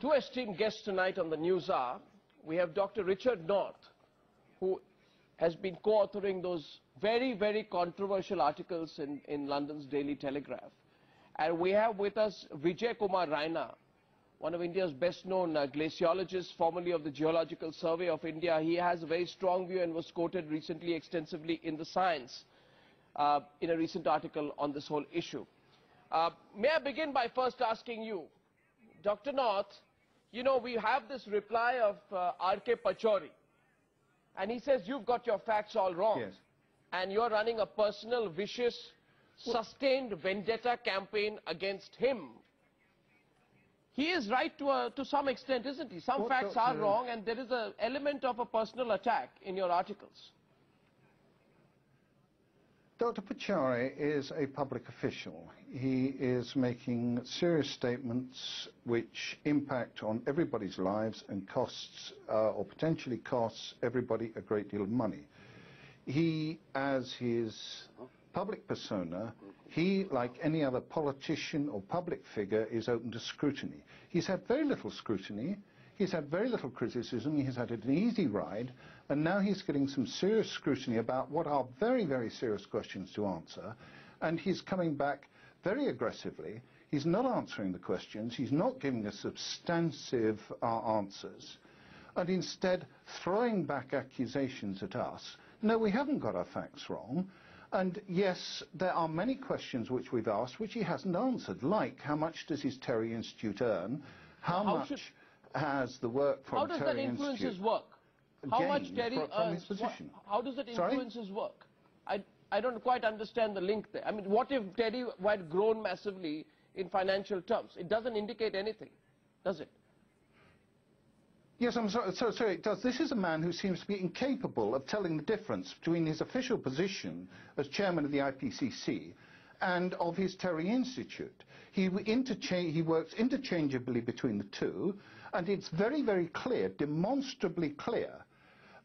Two esteemed guests tonight on the news are, we have Dr. Richard North, who has been co-authoring those very, very controversial articles in London's Daily Telegraph. And we have with us Vijay Kumar Raina, one of India's best-known glaciologists, formerly of the Geological Survey of India. He has a very strong view and was quoted recently extensively in The Science in a recent article on this whole issue. May I begin by first asking you, Dr. North, you know, we have this reply of R.K. Pachauri, and he says you've got your facts all wrong. Yes. And you're running a personal, vicious, sustained vendetta campaign against him. He is right to some extent, isn't he? Some facts are wrong, and there is an element of a personal attack in your articles. Dr. Pachauri is a public official. He is making serious statements which impact on everybody's lives and costs, or potentially costs everybody a great deal of money. He, as his public persona, he, like any other politician or public figure, is open to scrutiny. He's had very little scrutiny. He's had very little criticism. He's had an easy ride. And now he's getting some serious scrutiny about what are very, very serious questions to answer. And he's coming back very aggressively. He's not answering the questions. He's not giving us substantive answers. And instead, throwing back accusations at us. No, we haven't got our facts wrong. And yes, there are many questions which we've asked which he hasn't answered, like how much does his TERI Institute earn? How much has the work from TERI Institute... How does that influence his work? How much TERI earns? How does it influence his work? I don't quite understand the link there. I mean, what if TERI had grown massively in financial terms? It doesn't indicate anything, does it? Yes, I'm sorry, it does. This is a man who seems to be incapable of telling the difference between his official position as chairman of the IPCC and of his TERI Institute. He works interchangeably between the two, and it's very, very clear, demonstrably clear,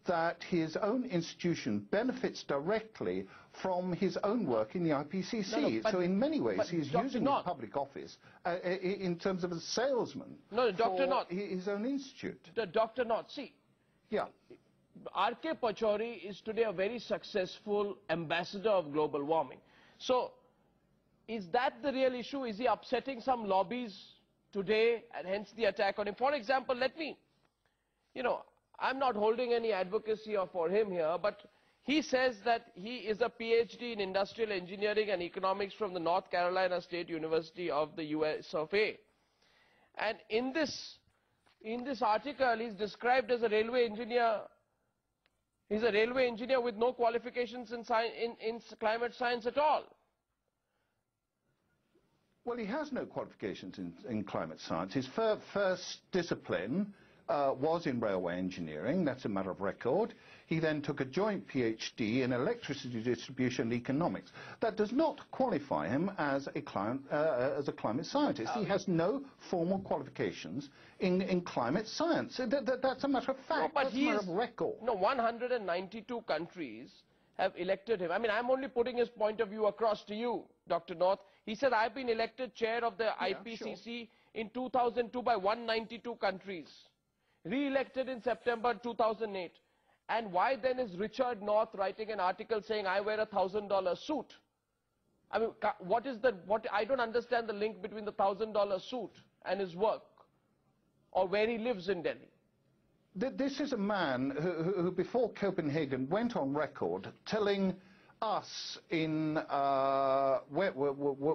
that his own institution benefits directly from his own work in the IPCC. So in many ways, he's using his public office in terms of a salesman for his own institute. Dr. North, see, R.K. Pachauri is today a very successful ambassador of global warming. So is that the real issue? Is he upsetting some lobbies today and hence the attack on him? For example, let me, I'm not holding any advocacy for him here, but he says that he is a PhD in industrial engineering and economics from the North Carolina State University of the US of A. And in this article, he's described as a railway engineer. He's a railway engineer with no qualifications in climate science at all. Well, he has no qualifications in climate science. His first discipline was in railway engineering. That's a matter of record. He then took a joint PhD in electricity distribution and economics. That does not qualify him as a climate scientist. He has no formal qualifications in climate science. That's a matter of fact. That's a matter of record. No, 192 countries have elected him. I mean, I'm only putting his point of view across to you, Dr. North. He said, I've been elected chair of the IPCC in 2002 by 192 countries. Re-elected in September 2008. And why then is Richard North writing an article saying, I wear a $1,000 suit? I mean, I don't understand the link between the $1,000 suit and his work, or where he lives in Delhi. This is a man who before Copenhagen went on record telling us in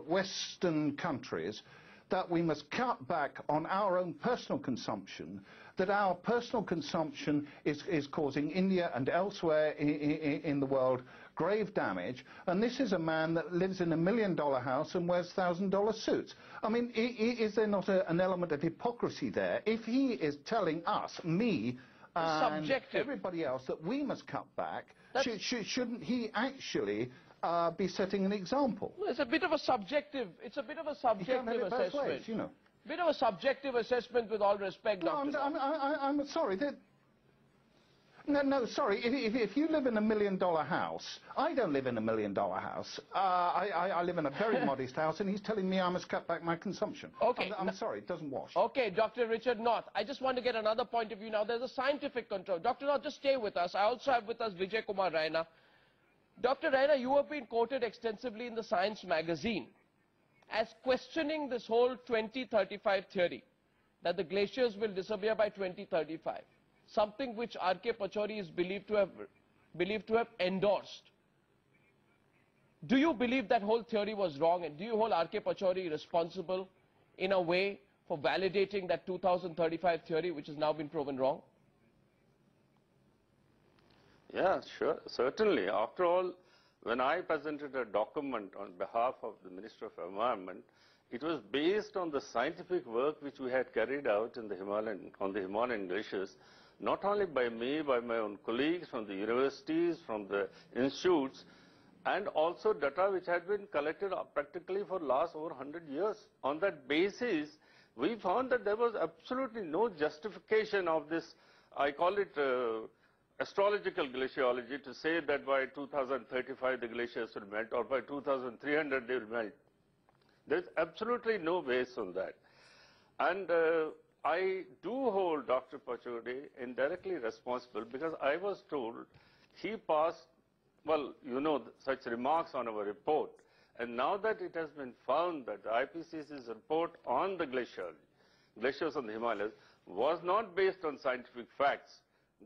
Western countries that we must cut back on our own personal consumption, that our personal consumption is causing India and elsewhere in the world grave damage, and this is a man that lives in $1 million house and wears $1,000 suits. I mean, is there not an element of hypocrisy there? If he is telling us, me, and everybody else that we must cut back, shouldn't he actually be setting an example? Well, it's a bit of a subjective assessment. Ways, you know. Bit of a subjective assessment, with all respect, Dr. I'm sorry. No, sorry. If you live in $1 million house, I don't live in $1 million house. I live in a very modest house, and he's telling me I must cut back my consumption. Okay. I'm sorry, it doesn't wash. Okay, Dr. Richard North, I just want to get another point of view now. There's a scientific control. Dr. North, just stay with us. I also have with us Vijay Kumar Raina. Dr. Raina, you have been quoted extensively in the Science magazine as questioning this whole 2035 theory, that the glaciers will disappear by 2035. Something which R.K. Pachauri is believed to have endorsed. Do you believe that whole theory was wrong, and do you hold R.K. Pachauri responsible in a way for validating that 2035 theory which has now been proven wrong? Yeah, sure, certainly. After all, when I presented a document on behalf of the Minister of Environment, it was based on the scientific work which we had carried out in the Himalayan glaciers, not only by me, by my own colleagues from the universities, from the institutes, and also data which had been collected practically for last over 100 years. On that basis, we found that there was absolutely no justification of this, I call it astrological glaciology, to say that by 2035 the glaciers will melt, or by 2300 they will melt. There is absolutely no base on that. And I do hold Dr. Pachauri indirectly responsible, because I was told he passed, well, you know, such remarks on our report. And now that it has been found that the IPCC's report on the glaciers on the Himalayas was not based on scientific facts,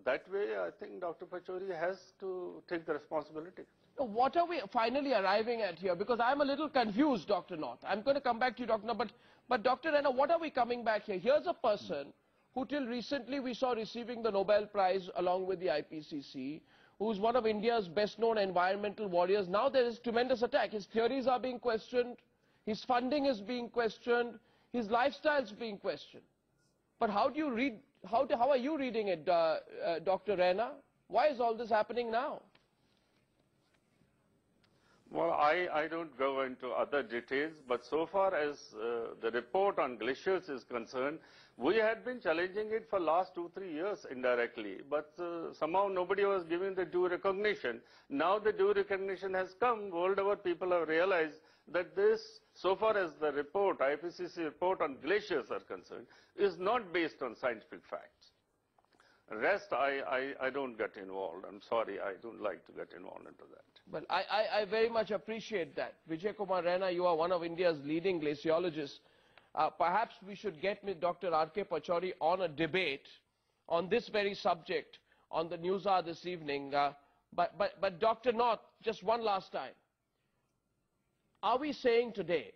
that way I think Dr. Pachauri has to take the responsibility. So what are we finally arriving at here? Because I'm a little confused, Dr. North. I'm going to come back to you, Dr. North, but Dr. Raina, what are we coming back here? Here's a person who till recently we saw receiving the Nobel Prize along with the IPCC, who's one of India's best-known environmental warriors. Now there is tremendous attack. His theories are being questioned, his funding is being questioned, his lifestyle is being questioned. But how do you read, how are you reading it, Dr. Raina? Why is all this happening now? Well, I don't go into other details, but so far as the report on glaciers is concerned, we had been challenging it for last 2-3 years indirectly, but somehow nobody was giving the due recognition. Now the due recognition has come. World over, people have realized that this, so far as the report, IPCC report on glaciers are concerned, is not based on scientific facts. Rest, I don't get involved. I'm sorry, I don't like to get involved into that. Well, I very much appreciate that. Vijay Kumar Raina, you are one of India's leading glaciologists. Perhaps we should get Dr. R.K. Pachauri on a debate on this very subject on the News Hour this evening. But Dr. North, just one last time. Are we saying today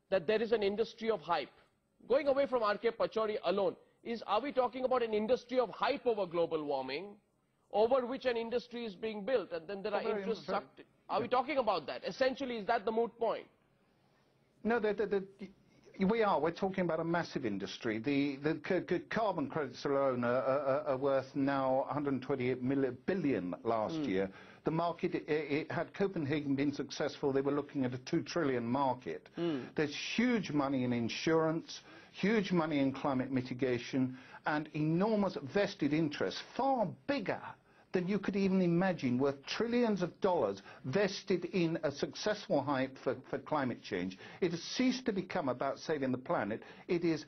that there is an industry of hype? Going away from R.K. Pachauri alone, are we talking about an industry of hype over global warming, over which an industry is being built, and then there are interests sucked in? Are we talking about that? Essentially, is that the moot point? No, we are. We're talking about a massive industry. The carbon credits alone are worth now 128 billion last year. The market, had Copenhagen been successful, they were looking at a 2 trillion market. There's huge money in insurance, huge money in climate mitigation, and enormous vested interests, far bigger than you could even imagine, worth trillions of dollars vested in a successful hype for climate change. It has ceased to become about saving the planet. It is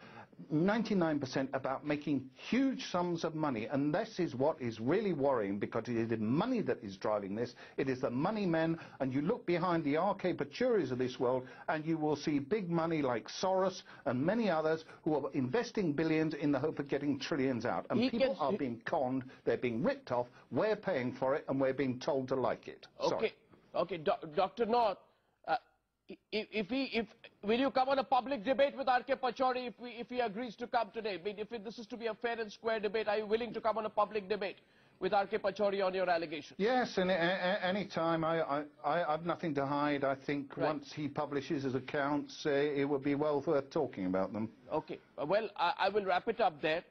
99% about making huge sums of money, and this is what is really worrying, because it is the money that is driving this. It is the money men, and you look behind the R.K. Pachauris of this world and you will see big money like Soros and many others who are investing billions in the hope of getting trillions out, and people are being conned, they're being ripped off, we're paying for it, and we're being told to like it. Okay, Dr. North, will you come on a public debate with R.K. Pachauri if he agrees to come today? I mean, if this is to be a fair and square debate, are you willing to come on a public debate with R.K. Pachauri on your allegations? Yes, and any time. I have nothing to hide. I think once he publishes his accounts, it would be well worth talking about them. Okay, well, I will wrap it up there.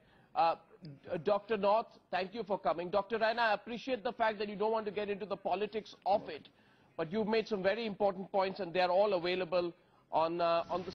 Dr. North, thank you for coming. Dr. Raina, I appreciate the fact that you don't want to get into the politics of it, but you've made some very important points, and they are all available on the